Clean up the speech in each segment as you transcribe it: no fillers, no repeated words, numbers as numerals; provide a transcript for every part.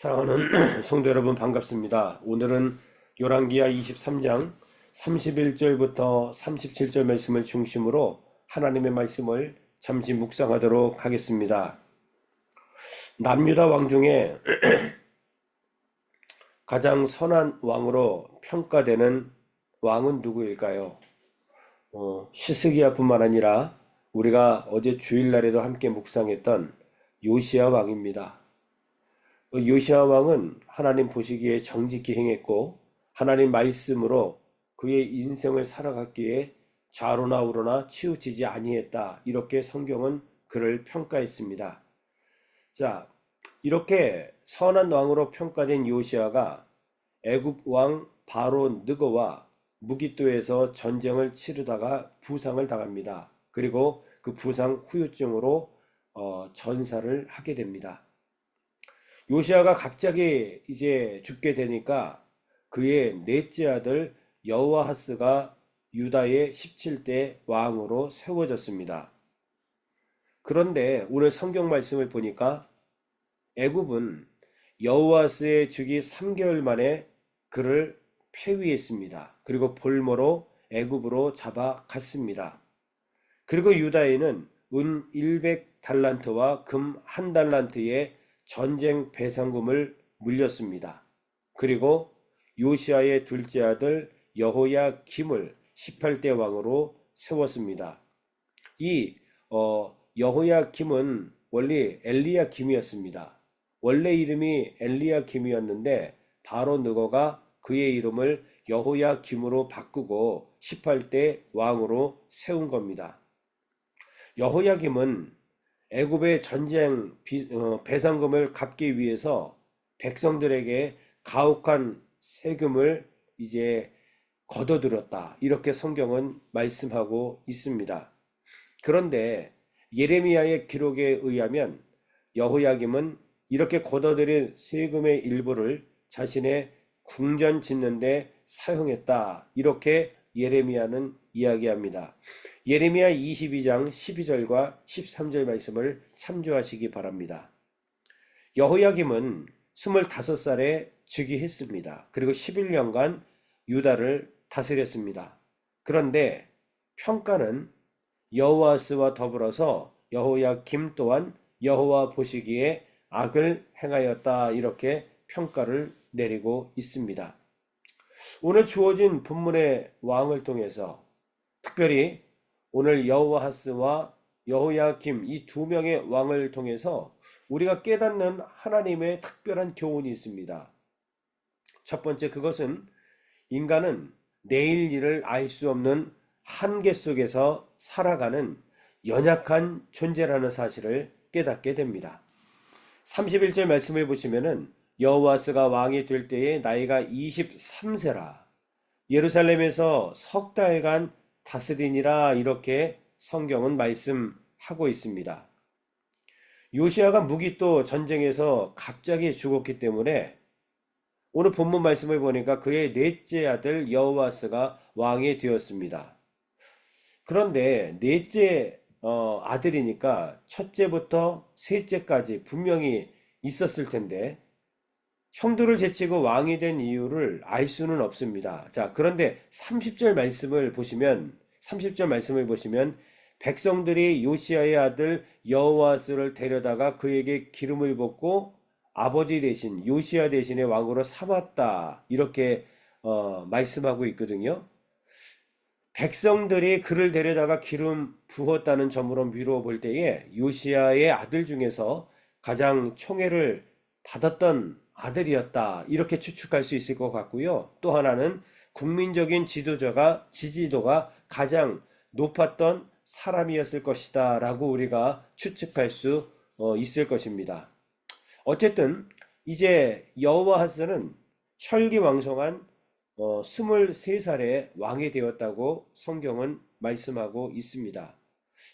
사랑하는 성도 여러분 반갑습니다. 오늘은 열왕기하 23장 31절부터 37절 말씀을 중심으로 하나님의 말씀을 잠시 묵상하도록 하겠습니다. 남유다 왕 중에 가장 선한 왕으로 평가되는 왕은 누구일까요? 히스기야뿐만 아니라 우리가 어제 주일날에도 함께 묵상했던 요시야 왕입니다. 요시야 왕은 하나님 보시기에 정직히 행했고 하나님 말씀으로 그의 인생을 살아갔기에 좌로나 우로나 치우치지 아니했다. 이렇게 성경은 그를 평가했습니다. 자, 이렇게 선한 왕으로 평가된 요시야가 애굽 왕 바로 느고와 무기또에서 전쟁을 치르다가 부상을 당합니다. 그리고 그 부상 후유증으로 전사를 하게 됩니다. 요시야가 갑자기 이제 죽게 되니까 그의 넷째 아들 여호아하스가 유다의 17대 왕으로 세워졌습니다. 그런데 오늘 성경 말씀을 보니까 애굽은 여호아스의 죽이 3개월 만에 그를 폐위했습니다. 그리고 볼모로 애굽으로 잡아갔습니다. 그리고 유다에는 은 100달란트와 금 1달란트의 전쟁 배상금을 물렸습니다. 그리고 요시야의 둘째 아들 여호야김을 18대 왕으로 세웠습니다. 이 여호야김은 원래 엘리야김이었습니다. 원래 이름이 엘리야김이었는데 바로 느고가 그의 이름을 여호야김으로 바꾸고 18대 왕으로 세운 겁니다. 여호야김은 애굽의 전쟁 배상금을 갚기 위해서 백성들에게 가혹한 세금을 이제 거둬들였다. 이렇게 성경은 말씀하고 있습니다. 그런데 예레미야의 기록에 의하면 여호야김은 이렇게 거둬들인 세금의 일부를 자신의 궁전 짓는 데 사용했다. 이렇게 예레미야는 이야기합니다. 예레미야 22장 12절과 13절 말씀을 참조하시기 바랍니다. 여호야김은 25살에 즉위했습니다. 그리고 11년간 유다를 다스렸습니다. 그런데 평가는 여호아스와 더불어서 여호야김 또한 여호와 보시기에 악을 행하였다. 이렇게 평가를 내리고 있습니다. 오늘 주어진 본문의 왕을 통해서 특별히 오늘 여호아하스와 여호야김 이 두 명의 왕을 통해서 우리가 깨닫는 하나님의 특별한 교훈이 있습니다. 첫 번째, 그것은 인간은 내일 일을 알 수 없는 한계 속에서 살아가는 연약한 존재라는 사실을 깨닫게 됩니다. 31절 말씀을 보시면은 여호아스가 왕이 될 때에 나이가 23세라 예루살렘에서 석 달간 다스리니라 이렇게 성경은 말씀하고 있습니다. 요시야가 무기또 전쟁에서 갑자기 죽었기 때문에 오늘 본문 말씀을 보니까 그의 넷째 아들 여호아스가 왕이 되었습니다. 그런데 넷째 아들이니까 첫째부터 셋째까지 분명히 있었을 텐데 형들을 제치고 왕이 된 이유를 알 수는 없습니다. 자, 그런데 30절 말씀을 보시면 백성들이 요시야의 아들 여호아스를 데려다가 그에게 기름을 붓고 아버지 대신 요시야 대신에 왕으로 삼았다. 이렇게 말씀하고 있거든요. 백성들이 그를 데려다가 기름 부었다는 점으로 미루어 볼 때에 요시야의 아들 중에서 가장 총애를 받았던 아들이었다. 이렇게 추측할 수 있을 것 같고요. 또 하나는 국민적인 지지도가 가장 높았던 사람이었을 것이다 라고 우리가 추측할 수 있을 것입니다. 어쨌든 이제 여호아하스는 혈기왕성한 23살에 왕이 되었다고 성경은 말씀하고 있습니다.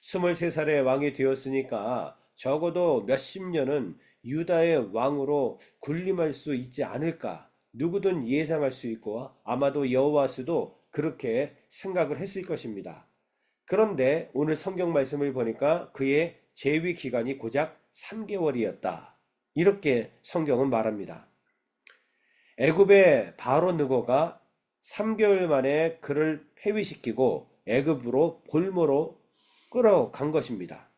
23살에 왕이 되었으니까 적어도 몇십 년은 유다의 왕으로 군림할 수 있지 않을까 누구든 예상할 수 있고 아마도 여호아스도 그렇게 생각을 했을 것입니다. 그런데 오늘 성경 말씀을 보니까 그의 재위 기간이 고작 3개월이었다. 이렇게 성경은 말합니다. 애굽의 바로 느고가 3개월 만에 그를 폐위시키고 애굽으로 볼모로 끌어간 것입니다.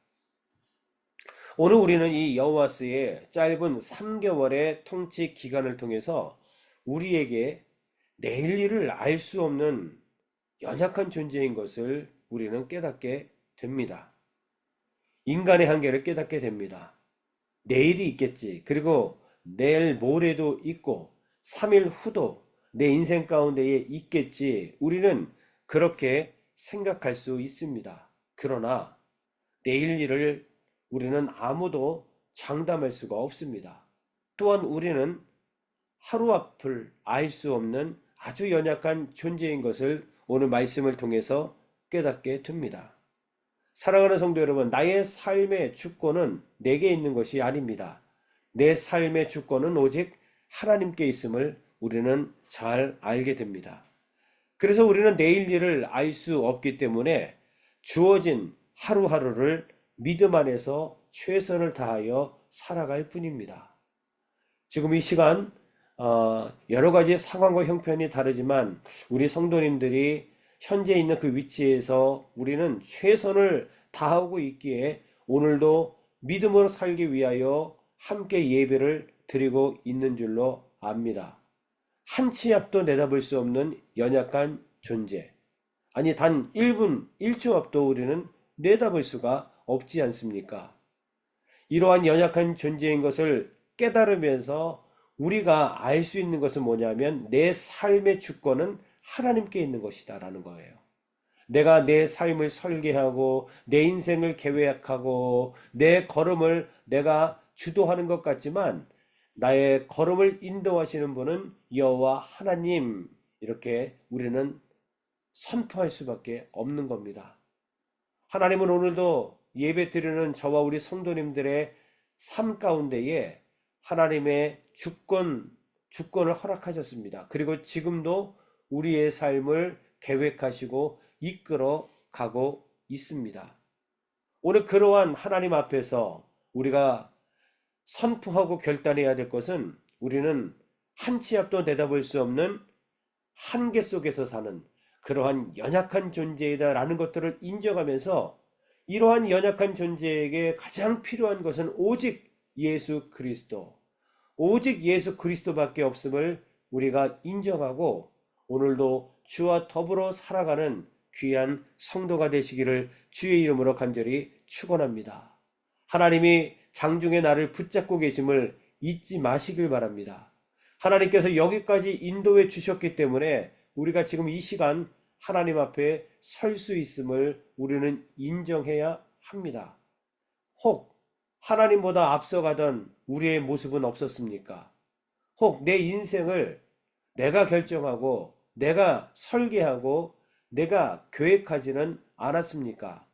오늘 우리는 이 여호와스의 짧은 3개월의 통치 기간을 통해서 우리에게 내일 일을 알 수 없는 연약한 존재인 것을 우리는 깨닫게 됩니다. 인간의 한계를 깨닫게 됩니다. 내일이 있겠지. 그리고 내일 모레도 있고 3일 후도 내 인생 가운데에 있겠지. 우리는 그렇게 생각할 수 있습니다. 그러나 내일 일을 우리는 아무도 장담할 수가 없습니다. 또한 우리는 하루 앞을 알 수 없는 아주 연약한 존재인 것을 오늘 말씀을 통해서 깨닫게 됩니다. 사랑하는 성도 여러분, 나의 삶의 주권은 내게 있는 것이 아닙니다. 내 삶의 주권은 오직 하나님께 있음을 우리는 잘 알게 됩니다. 그래서 우리는 내일 일을 알 수 없기 때문에 주어진 하루하루를 믿음 안에서 최선을 다하여 살아갈 뿐입니다. 지금 이 시간 여러 가지 상황과 형편이 다르지만 우리 성도님들이 현재 있는 그 위치에서 우리는 최선을 다하고 있기에 오늘도 믿음으로 살기 위하여 함께 예배를 드리고 있는 줄로 압니다. 한 치 앞도 내다볼 수 없는 연약한 존재. 아니 단 1분 1초 앞도 우리는 내다볼 수가 없지 않습니까? 이러한 연약한 존재인 것을 깨달으면서 우리가 알 수 있는 것은 뭐냐면 내 삶의 주권은 하나님께 있는 것이다 라는 거예요. 내가 내 삶을 설계하고 내 인생을 계획하고 내 걸음을 내가 주도하는 것 같지만 나의 걸음을 인도하시는 분은 여호와 하나님, 이렇게 우리는 선포할 수밖에 없는 겁니다. 하나님은 오늘도 예배 드리는 저와 우리 성도님들의 삶 가운데에 하나님의 주권을 허락하셨습니다. 그리고 지금도 우리의 삶을 계획하시고 이끌어 가고 있습니다. 오늘 그러한 하나님 앞에서 우리가 선포하고 결단해야 될 것은 우리는 한 치 앞도 내다볼 수 없는 한계 속에서 사는 그러한 연약한 존재이다라는 것들을 인정하면서 이러한 연약한 존재에게 가장 필요한 것은 오직 예수 그리스도, 오직 예수 그리스도밖에 없음을 우리가 인정하고 오늘도 주와 더불어 살아가는 귀한 성도가 되시기를 주의 이름으로 간절히 축원합니다. 하나님이 장중에 나를 붙잡고 계심을 잊지 마시길 바랍니다. 하나님께서 여기까지 인도해 주셨기 때문에 우리가 지금 이 시간 하나님 앞에 설 수 있음을 우리는 인정해야 합니다. 혹 하나님보다 앞서가던 우리의 모습은 없었습니까? 혹 내 인생을 내가 결정하고 내가 설계하고 내가 계획하지는 않았습니까?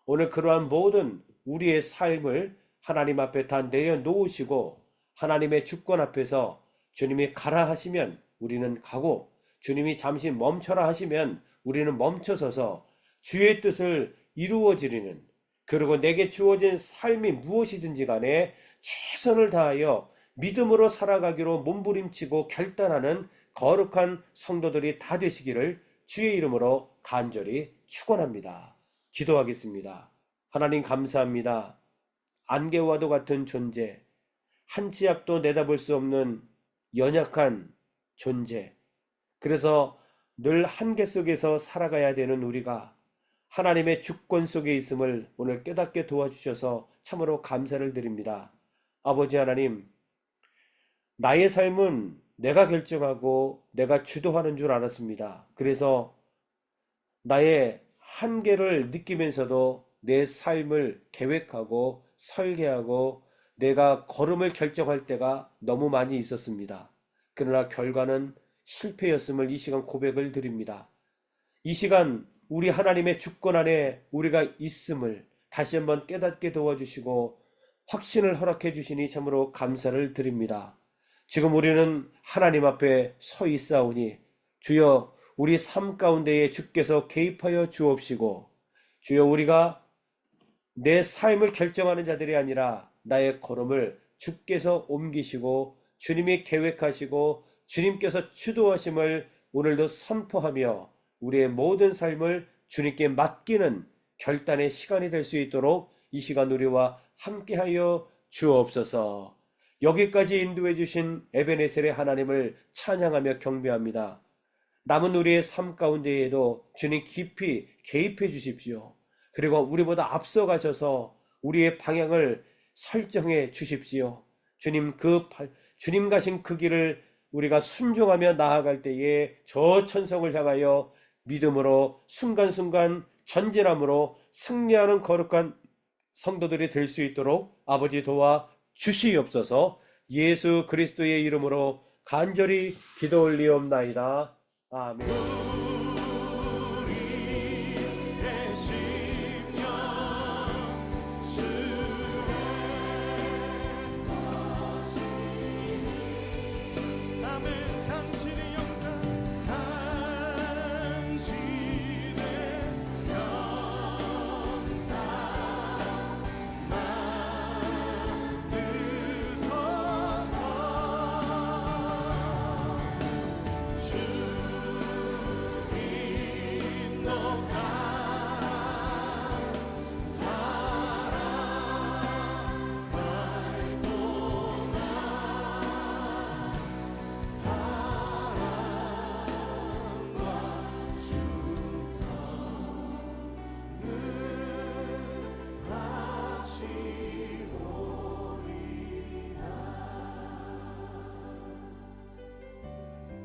오늘 그러한 모든 우리의 삶을 하나님 앞에 다 내려놓으시고 하나님의 주권 앞에서 주님이 가라 하시면 우리는 가고 주님이 잠시 멈춰라 하시면 우리는 멈춰서서 주의 뜻을 이루어지리는, 그리고 내게 주어진 삶이 무엇이든지 간에 최선을 다하여 믿음으로 살아가기로 몸부림치고 결단하는 거룩한 성도들이 다 되시기를 주의 이름으로 간절히 축원합니다. 기도하겠습니다. 하나님 감사합니다. 안개와도 같은 존재, 한 치 앞도 내다볼 수 없는 연약한 존재, 그래서 늘 한계 속에서 살아가야 되는 우리가 하나님의 주권 속에 있음을 오늘 깨닫게 도와주셔서 참으로 감사를 드립니다. 아버지 하나님, 나의 삶은 내가 결정하고 내가 주도하는 줄 알았습니다. 그래서 나의 한계를 느끼면서도 내 삶을 계획하고 설계하고 내가 걸음을 결정할 때가 너무 많이 있었습니다. 그러나 결과는 실패였음을 이 시간 고백을 드립니다. 이 시간 우리 하나님의 주권 안에 우리가 있음을 다시 한번 깨닫게 도와주시고 확신을 허락해 주시니 참으로 감사를 드립니다. 지금 우리는 하나님 앞에 서 있사오니 주여 우리 삶 가운데에 주께서 개입하여 주옵시고, 주여 우리가 내 삶을 결정하는 자들이 아니라 나의 걸음을 주께서 옮기시고 주님이 계획하시고 주님께서 주도하심을 오늘도 선포하며 우리의 모든 삶을 주님께 맡기는 결단의 시간이 될 수 있도록 이 시간 우리와 함께하여 주옵소서. 여기까지 인도해 주신 에베네셀의 하나님을 찬양하며 경배합니다. 남은 우리의 삶 가운데에도 주님 깊이 개입해 주십시오. 그리고 우리보다 앞서가셔서 우리의 방향을 설정해 주십시오. 주님 가신 그 길을 우리가 순종하며 나아갈 때에 저 천성을 향하여 믿음으로 순간순간 전진함으로 승리하는 거룩한 성도들이 될 수 있도록 아버지 도와 주시옵소서. 예수 그리스도의 이름으로 간절히 기도 올리옵나이다. 아멘.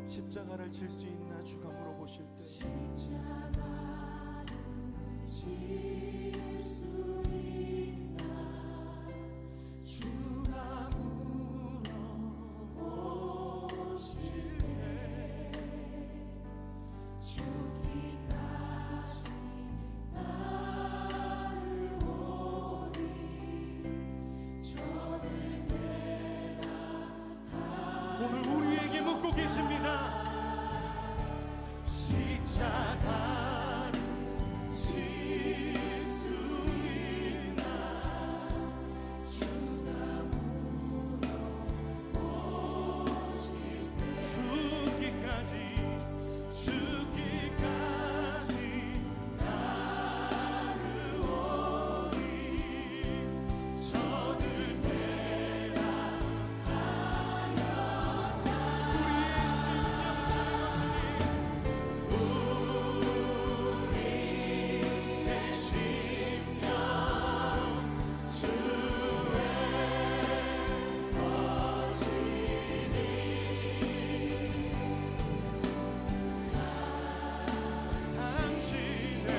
십자가를 질 수 있나 주가 물어보실 때 십자가를 질 수 있나 주가 물어보실 때 죽기까지 따르오리 저들 대답하리. 오늘 우리에게 묻고 계십니다. 십자가를 질 수 있나 주가 물어보실 때 죽기까지 따르오리 저들 우리의 심령 주님으시니 우리의 심령 주의 것이니 당신의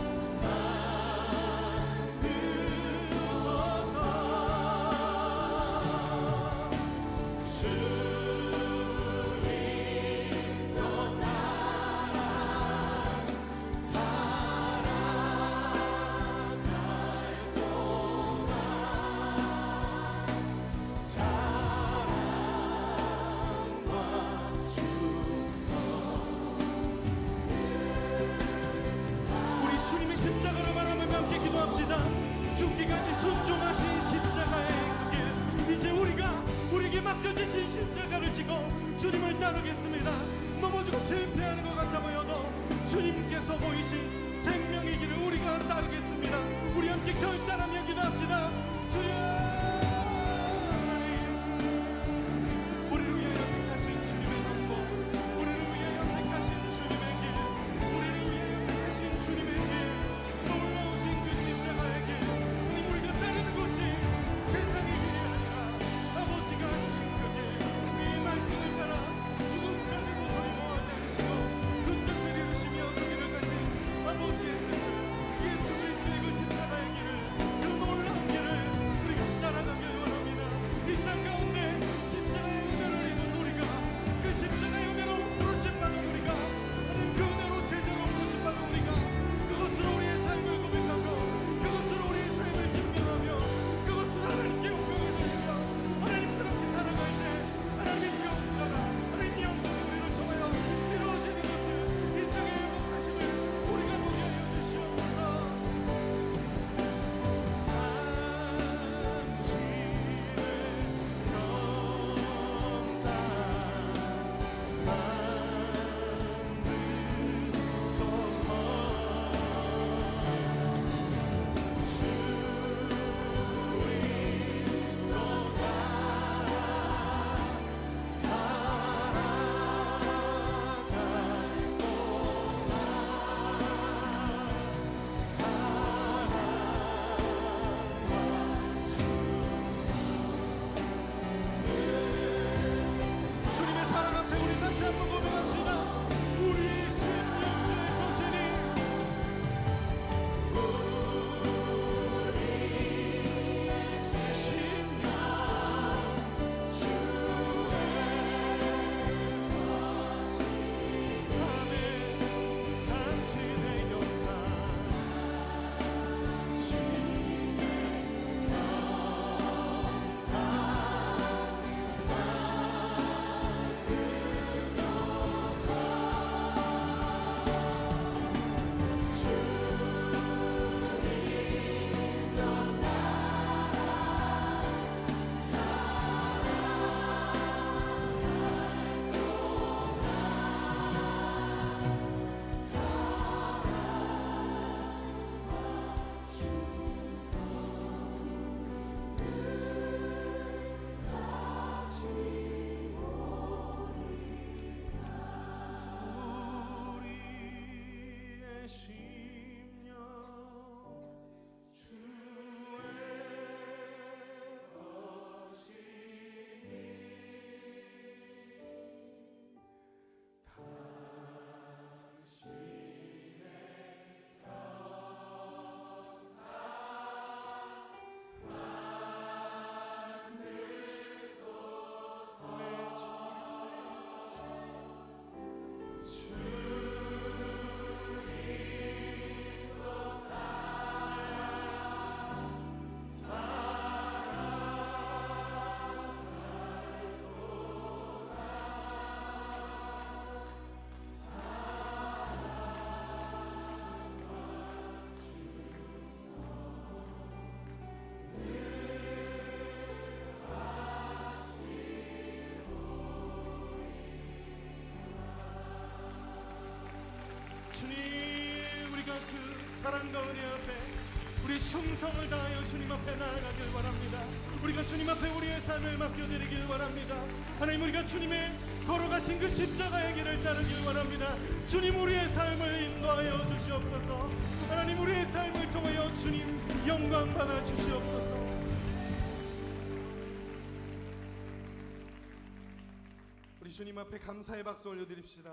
영상만 드소서 주님도 나랑 살아갈 동안 사랑과 주소 우리 주님의 십자가를 바라보며 함께 기도합시다. 죽기까지 순종하신 십자가의 그 길, 이제 우리에게 맡겨주신 십자가를 지고 주님을 따르겠습니다. 넘어지고 실패하는 것 같아 보여도 주님께서 보이신 생명의 길을 우리가 따르겠습니다. 우리 함께 결단하며 기도합시다. 주여 하나님, 우리를 위하여 택하신 주님의 방법, 우리를 위하여 택하신 주님의 길, 우리를 위하여 택하신 주님의 길, 놀라우신 그 십자가의 길, 우리가 따르는 것이 세상의 길이 아니라 아버지가 주신 그 길, 이 말씀을 따라 죽음까지도 두려워하지 않으시고 그 뜻을 이루시며 그 길을 가신 아버지의 뜻을, 예수 그리스도의 그 십자가의 길을, 그 놀라운 길을 우리가 따라가 다시 한번 고백합시다. 우리 심령주의 것이니 우리의 심령 아멘. 당신의 영상 우리의 심령 주의 것이니 주님, 우리가 그 사랑과 은혜 앞에 우리 충성을 다하여 주님 앞에 나아가길 바랍니다. 우리가 주님 앞에 우리의 삶을 맡겨드리길 바랍니다. 하나님, 우리가 주님의 걸어가신 그 십자가의 길을 따르길 바랍니다. 주님, 우리의 삶을 인도하여 주시옵소서. 하나님, 우리의 삶을 통하여 주님 영광 받아 주시옵소서. 우리 주님 앞에 감사의 박수 올려드립시다.